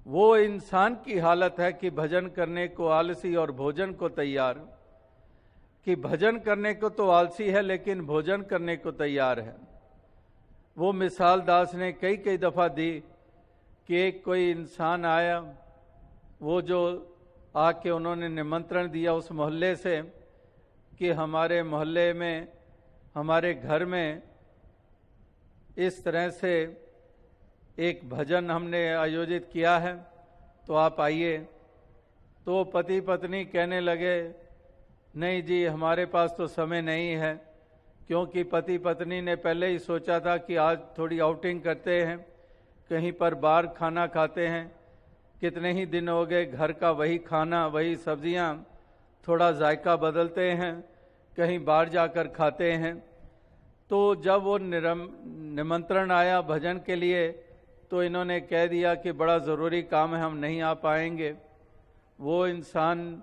वो इंसान की हालत है कि भजन करने को आलसी और भोजन को तैयार, कि भजन करने को तो आलसी है लेकिन भोजन करने को तैयार है। वो मिसाल दास ने कई कई दफ़ा दी कि एक कोई इंसान आया, वो जो आके उन्होंने निमंत्रण दिया उस मोहल्ले से कि हमारे मोहल्ले में, हमारे घर में इस तरह से एक भजन हमने आयोजित किया है, तो आप आइए। तो पति पत्नी कहने लगे, नहीं जी हमारे पास तो समय नहीं है, क्योंकि पति पत्नी ने पहले ही सोचा था कि आज थोड़ी आउटिंग करते हैं, कहीं पर बाहर खाना खाते हैं। कितने ही दिन हो गए घर का वही खाना, वही सब्जियां, थोड़ा जायका बदलते हैं, कहीं बाहर जाकर खाते हैं। तो जब वो निमंत्रण आया भजन के लिए, तो इन्होंने कह दिया कि बड़ा ज़रूरी काम है, हम नहीं आ पाएंगे। वो इंसान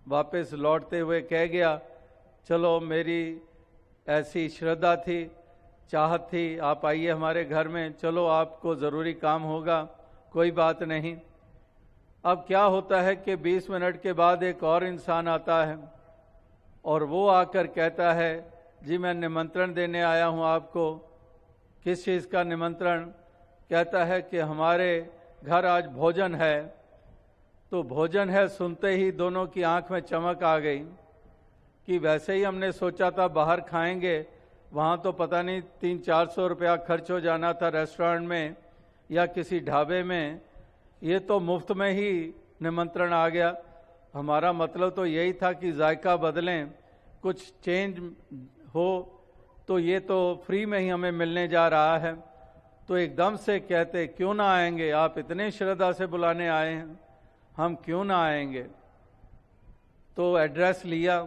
वापस लौटते हुए कह गया, चलो मेरी ऐसी श्रद्धा थी, चाहत थी, आप आइए हमारे घर में, चलो आपको ज़रूरी काम होगा, कोई बात नहीं। अब क्या होता है कि 20 मिनट के बाद एक और इंसान आता है और वो आकर कहता है, जी मैं निमंत्रण देने आया हूँ आपको। किस चीज़ का निमंत्रण? कहता है कि हमारे घर आज भोजन है। तो भोजन है सुनते ही दोनों की आंख में चमक आ गई कि वैसे ही हमने सोचा था बाहर खाएंगे, वहाँ तो पता नहीं 300-400 रुपया खर्च हो जाना था रेस्टोरेंट में या किसी ढाबे में, ये तो मुफ्त में ही निमंत्रण आ गया। हमारा मतलब तो यही था कि जायका बदलें, कुछ चेंज हो, तो ये तो फ्री में ही हमें मिलने जा रहा है। तो एकदम से कहते, क्यों ना आएंगे, आप इतने श्रद्धा से बुलाने आए हैं, हम क्यों ना आएंगे। तो एड्रेस लिया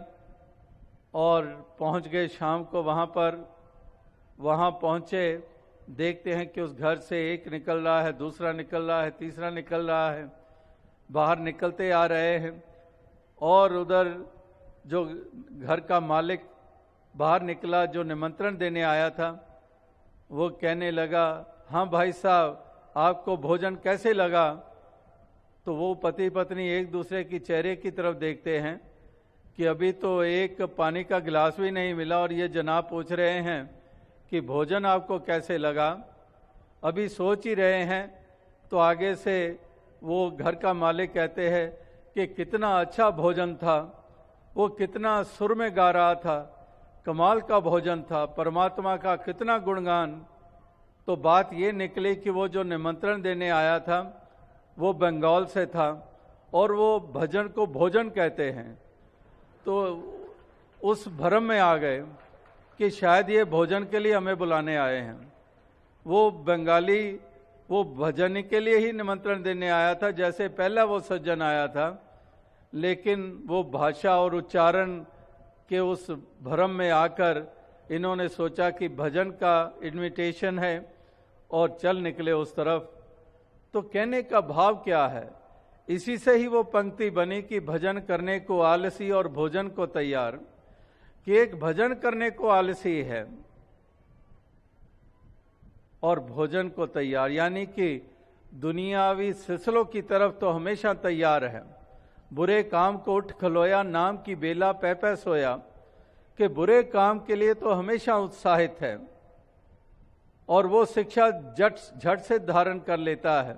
और पहुंच गए शाम को वहाँ पर। वहाँ पहुँचे, देखते हैं कि उस घर से एक निकल रहा है, दूसरा निकल रहा है, तीसरा निकल रहा है, बाहर निकलते आ रहे हैं। और उधर जो घर का मालिक बाहर निकला, जो निमंत्रण देने आया था, वो कहने लगा, हाँ भाई साहब आपको भोजन कैसे लगा। तो वो पति पत्नी एक दूसरे की चेहरे की तरफ देखते हैं कि अभी तो एक पानी का गिलास भी नहीं मिला और ये जनाब पूछ रहे हैं कि भोजन आपको कैसे लगा। अभी सोच ही रहे हैं तो आगे से वो घर का मालिक कहते हैं कि कितना अच्छा भोजन था, वो कितना सुर में गा रहा था, कमाल का भोजन था, परमात्मा का कितना गुणगान। तो बात ये निकली कि वो जो निमंत्रण देने आया था वो बंगाल से था और वो भजन को भोजन कहते हैं। तो उस भ्रम में आ गए कि शायद ये भोजन के लिए हमें बुलाने आए हैं। वो बंगाली वो भजन के लिए ही निमंत्रण देने आया था, जैसे पहला वो सज्जन आया था, लेकिन वो भाषा और उच्चारण के उस भ्रम में आकर इन्होंने सोचा कि भजन का इन्विटेशन है और चल निकले उस तरफ। तो कहने का भाव क्या है, इसी से ही वो पंक्ति बनी कि भजन करने को आलसी और भोजन को तैयार। कि एक भजन करने को आलसी है और भोजन को तैयार, यानी कि दुनियावी सिलसिलों की तरफ तो हमेशा तैयार है। बुरे काम को उठ खलोया, नाम की बेला पै पै सोया, कि बुरे काम के लिए तो हमेशा उत्साहित है और वो शिक्षा झट से धारण कर लेता है।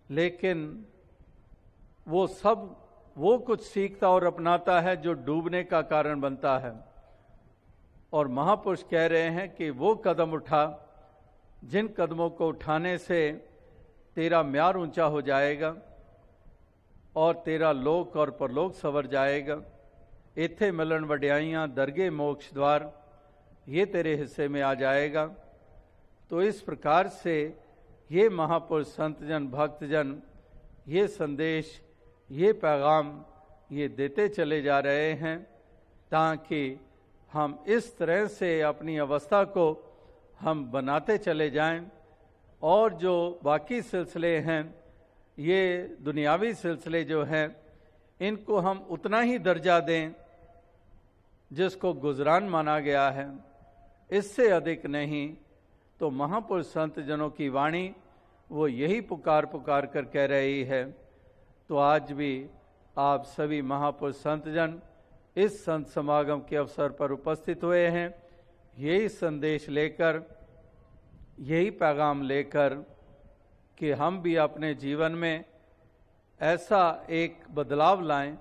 लेकिन वो कुछ सीखता और अपनाता है जो डूबने का कारण बनता है। और महापुरुष कह रहे हैं कि वो कदम उठा जिन कदमों को उठाने से तेरा म्यार ऊंचा हो जाएगा और तेरा लोक और परलोक सवर जाएगा। इथे मिलन वड्याइयां दरगे मोक्ष द्वार, ये तेरे हिस्से में आ जाएगा। तो इस प्रकार से ये महापुरुष संतजन भक्तजन ये संदेश, ये पैगाम ये देते चले जा रहे हैं, ताकि हम इस तरह से अपनी अवस्था को हम बनाते चले जाएं और जो बाकी सिलसिले हैं, ये दुनियावी सिलसिले जो हैं, इनको हम उतना ही दर्जा दें जिसको गुजरान माना गया है, इससे अधिक नहीं। तो महापुरुष संत जनों की वाणी वो यही पुकार पुकार कर कह रही है। तो आज भी आप सभी महापुरुष संतजन इस संत समागम के अवसर पर उपस्थित हुए हैं, यही संदेश लेकर, यही पैगाम लेकर कि हम भी अपने जीवन में ऐसा एक बदलाव लाएं,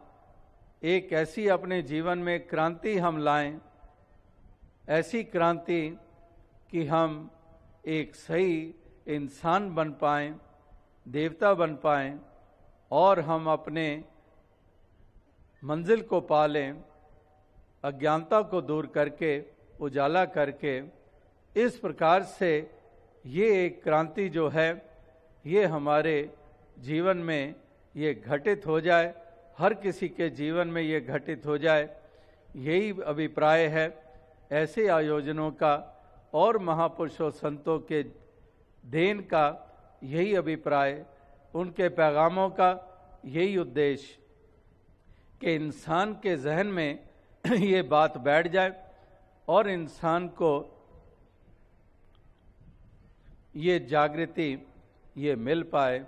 एक ऐसी अपने जीवन में क्रांति हम लाएं, ऐसी क्रांति कि हम एक सही इंसान बन पाएं, देवता बन पाएं और हम अपने मंजिल को पा लें, अज्ञानता को दूर करके उजाला करके। इस प्रकार से ये एक क्रांति जो है ये हमारे जीवन में ये घटित हो जाए, हर किसी के जीवन में ये घटित हो जाए, यही अभिप्राय है ऐसे आयोजनों का और महापुरुषों संतों के देन का। यही अभिप्राय, उनके पैगामों का यही उद्देश्य कि इंसान के जहन में ये बात बैठ जाए और इंसान को ये जागृति ये मिल पाए।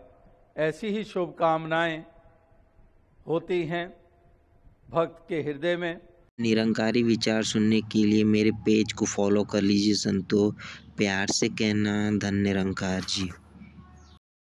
ऐसी ही शुभकामनाएं होती हैं भक्त के हृदय में। निरंकारी विचार सुनने के लिए मेरे पेज को फॉलो कर लीजिए संतो। प्यार से कहना, धन्य निरंकार जी।